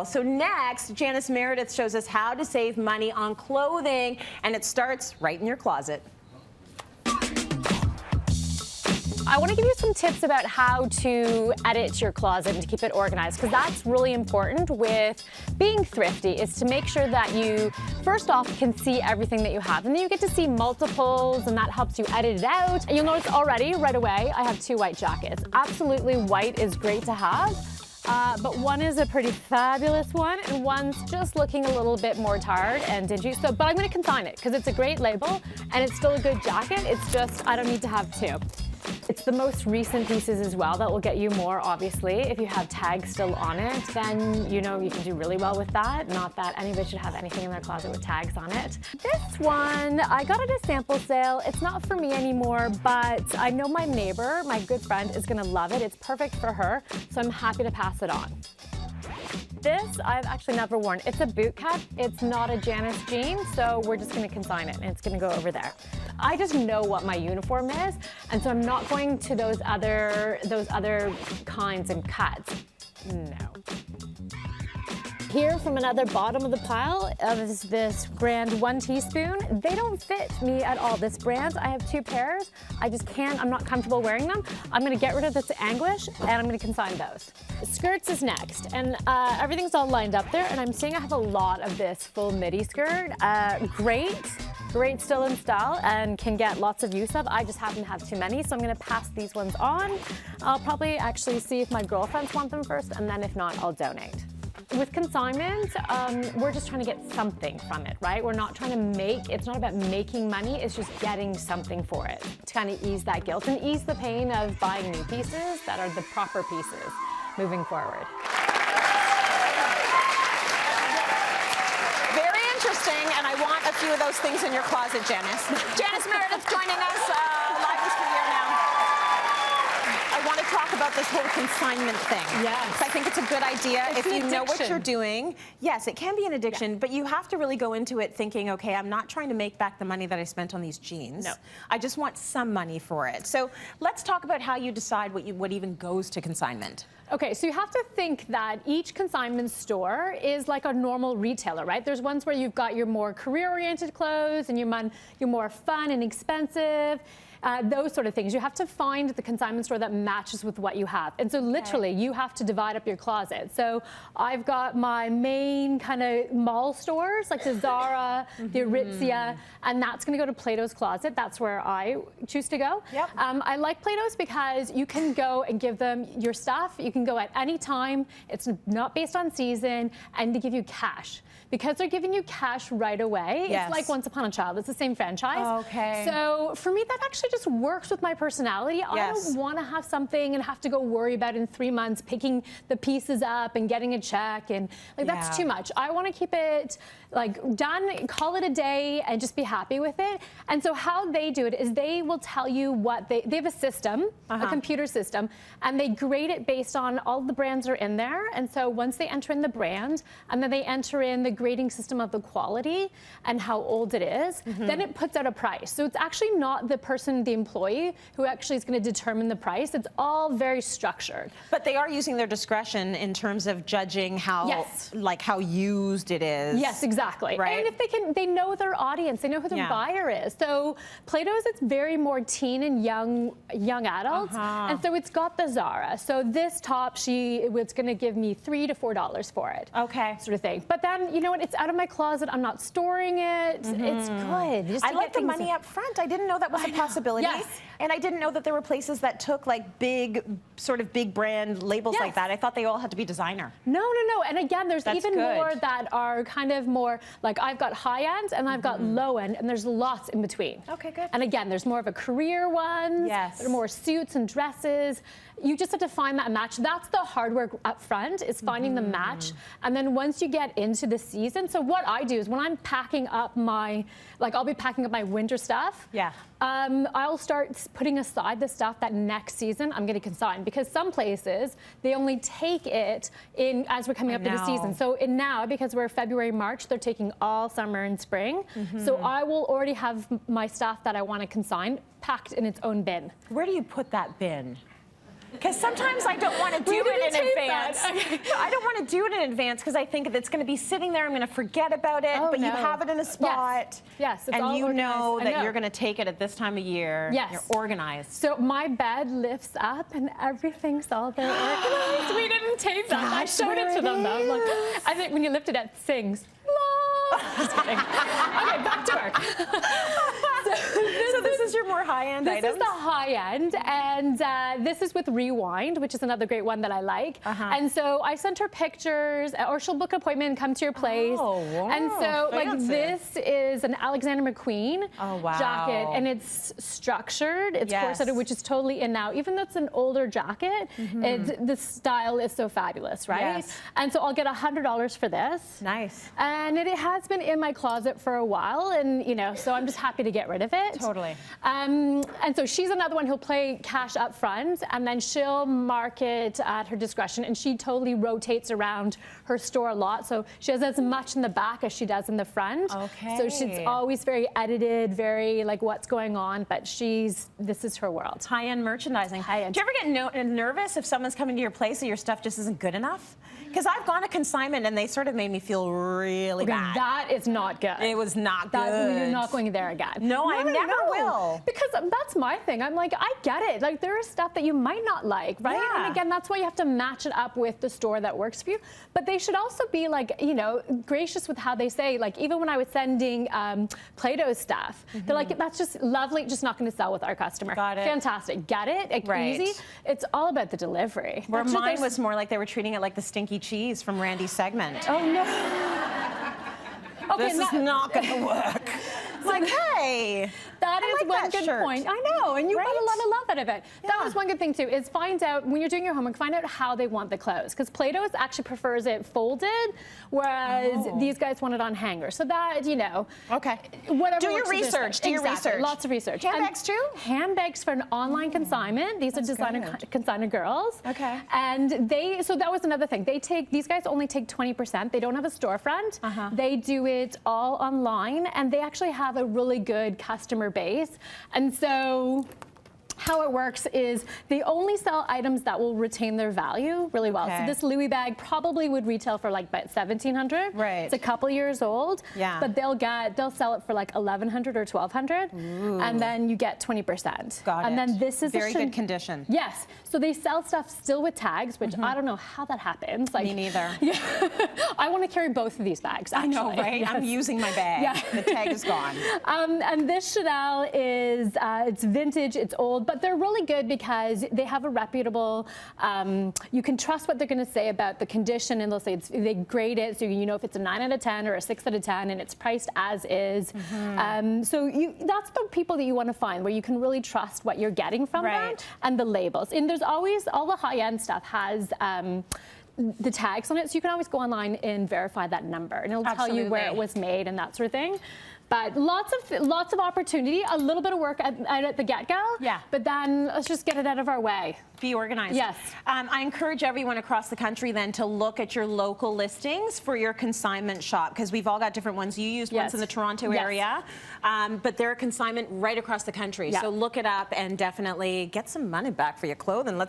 So next, Janice Meredith shows us how to save money on clothing, and it starts right in your closet. I want to give you some tips about how to edit your closet and to keep it organized, because that's really important with being thrifty, is to make sure that you, first off, can see everything that you have. And then you get to see multiples, and that helps you edit it out. And you'll notice already, right away, I have 2 white jackets. Absolutely, white is great to have. But one is a pretty fabulous one, and one's just looking a little bit more tired and dingy. So, but I'm going to consign it because it's a great label and it's still a good jacket. It's just, I don't need to have 2. It's the most recent pieces as well that will get you more, obviously. If you have tags still on it, then you know you can do really well with that. Not that anybody should have anything in their closet with tags on it. This one, I got at a sample sale. It's not for me anymore, but I know my neighbor, my good friend, is gonna love it. It's perfect for her, so I'm happy to pass it on. This I've actually never worn. It's a boot cut. It's not a Janice jean, so we're just gonna consign it and it's gonna go over there. I just know what my uniform is, and so I'm not going to those other kinds and cuts. No. Here from another bottom of the pile is this brand 1 teaspoon. They don't fit me at all. This brand, I have 2 pairs. I just can't, I'm not comfortable wearing them. I'm gonna get rid of this anguish and I'm gonna consign those. Skirts is next, and everything's all lined up there, and I'm seeing I have a lot of this full midi skirt. Great still in style and can get lots of use of. I just happen to have too many, so I'm gonna pass these ones on. I'll probably actually see if my girlfriends want them first, and then if not, I'll donate. With consignment, we're just trying to get something from it, right? We're not trying to make, it's not about making money, it's just getting something for it to kind of ease that guilt and ease the pain of buying new pieces that are the proper pieces moving forward. Very interesting, and I want a few of those things in your closet, Janice. Janice Meredith joining us live this year now. I want to talk about this whole consignment thing. Yes. I think it's a good idea. It's if an you know what addiction. you're doing. Yes, it can be an addiction, but you have to really go into it thinking, okay, I'm not trying to make back the money that I spent on these jeans. No. I just want some money for it. So let's talk about how you decide what even goes to consignment. Okay, so you have to think that each consignment store is like a normal retailer, right? There's ones where you've got your more career-oriented clothes and your more fun and expensive, those sort of things. You have to find the consignment store that matches with what you have. And so literally, you have to divide up your closet. So I've got my main kind of mall stores, like the Zara, the Aritzia, and that's gonna go to Plato's Closet. That's where I choose to go. Yep. I like Plato's because you can go and give them your stuff. You can go at any time. It's not based on season, and they give you cash. Because they're giving you cash right away, Yes. it's like Once Upon a Child. It's the same franchise. Okay. So for me, that actually just works with my personality. Yes. I don't want to have something and have to go worry about in 3 months picking the pieces up and getting a check, and like that's Yeah. too much. I want to keep it like done, call it a day, and just be happy with it. And so how they do it is they will tell you what they have a system, a computer system, and they grade it based on all the brands are in there. And so once they enter in the brand, and then they enter in the grading system of the quality and how old it is, then it puts out a price. So it's actually not the person, the employee, who actually is going to determine the price. It's all very structured. But they are using their discretion in terms of judging how, Yes. like how used it is. Yes, exactly. Right. And if they know their audience, they know who their buyer is. So Plato's, it's very more teen and young adults, and so it's got the Zara. So this top, it's going to give me $3 to $4 for it. Okay. Sort of thing. But then, you know what? It's out of my closet. I'm not storing it. It's good. Just I to like get the things money up front. I didn't know that was a possibility. Yes. And I didn't know that there were places that took like big brand labels Yes. like that. I thought they all had to be designer. No. And again, there's That's even good. more that are kind of more, like I've got high end and I've got low end, and there's lots in between. Okay, good. And again, there's more of a career ones. Yes. There are more suits and dresses. You just have to find that match. That's the hard work up front, is finding the match. And then once you get into the season, so what I do is when I'm packing up I'll be packing up my winter stuff. Yeah. I'll start putting aside the stuff that next season I'm going to consign, because some places they only take it in as we're coming up to the season. So now, because we're February, March, they're taking all summer and spring. So I will already have my stuff that I want to consign packed in its own bin. Where do you put that bin? Because sometimes I don't want to do it in advance. Okay. No, I don't want to do it in advance because I think it's going to be sitting there. I'm going to forget about it. Oh, but no. you have it in a spot. Yes, it's and all you know organized. that you're going to take it at this time of year. Yes. You're organized. So my bed lifts up and everything's all there organized. We didn't tape that. I showed it to them though. Like, I think when you lift it, it sings. Just kidding. Okay, back to work. So this is your more high-end items? This is the high-end, and this is with Rewind, which is another great one that I like. And so I sent her pictures, or she'll book an appointment and come to your place. Oh, wow. And so, like, Fancy. this is an Alexander McQueen wow. jacket, and it's structured. It's Yes. corseted, which is totally in now. Even though it's an older jacket, the style is so fabulous, right? Yes. And so I'll get $100 for this. Nice. And it has been in my closet for a while, and you know, so I'm just happy to get rid of it. Totally. And so she's another one who'll play cash up front, and then she'll mark it at her discretion, and she totally rotates around her store a lot. So she has as much in the back as she does in the front. Okay. So she's always very edited, very like what's going on, but this is her world. High-end merchandising. High-end. Do you ever get nervous if someone's coming to your place and your stuff just isn't good enough? Because I've gone to consignment and they sort of made me feel really bad. That is not good. It was not good. You're not going there again. No, I never will. Because that's my thing. I'm like, I get it. Like, there is stuff that you might not like, right? Yeah. And again, that's why you have to match it up with the store that works for you. But they should also be like, you know, gracious with how they say, like, even when I was sending Play-Doh stuff, they're like, that's just lovely, just not going to sell with our customer. Got it. Fantastic. Get it? Like, Right. easy. It's all about the delivery. Where That's what mine they- was more like they were treating it like the stinky cheese from Randy's segment. Oh, no. Okay, This is not going to work. It's like, hey. That I is like one that good shirt. point. I know, and you got a Right? lot of love out of it. That Yeah. was one good thing too, is find out, when you're doing your homework, find out how they want the clothes. Because Play-Doh actually prefers it folded, whereas these guys want it on hangers. So that, you know. Okay. Whatever Do your works for this research. thing. Do your Exactly. research. Lots of research. Handbags And too? Handbags for an online consignment. These are designer good. consignor girls. Okay. And so that was another thing. These guys only take 20%. They don't have a storefront. They do it all online, and they actually have a really good customer base. And so how it works is they only sell items that will retain their value really well. Okay. So this Louis bag probably would retail for like about $1,700. Right. It's a couple years old. Yeah. But they'll sell it for like $1,100 or $1,200, and then you get 20%. Got and it. then this is Very good condition. Yes. So they sell stuff still with tags, which I don't know how that happens. Like, Me neither. Yeah. I want to carry both of these bags. I know, actually. right? Yes. I'm using my bag. Yeah. The tag is gone. And this Chanel is, it's vintage, it's old, but they're really good because they have a reputable, you can trust what they're going to say about the condition, and they'll say they grade it, so you know if it's a 9 out of 10 or a 6 out of 10, and it's priced as is. So that's the people that you want to find, where you can really trust what you're getting from them, Right. and the labels. And there's always, all the high-end stuff has the tags on it, so you can always go online and verify that number, and it'll tell you where it Absolutely. was made and that sort of thing. But lots of opportunity, a little bit of work at the get-go. Yeah. But then let's just get it out of our way. Be organized. Yes. I encourage everyone across the country then to look at your local listings for your consignment shop, because we've all got different ones. You used ones Yes. in the Toronto Yes. area, but they're a consignment right across the country. Yeah. So look it up and definitely get some money back for your clothing. Let's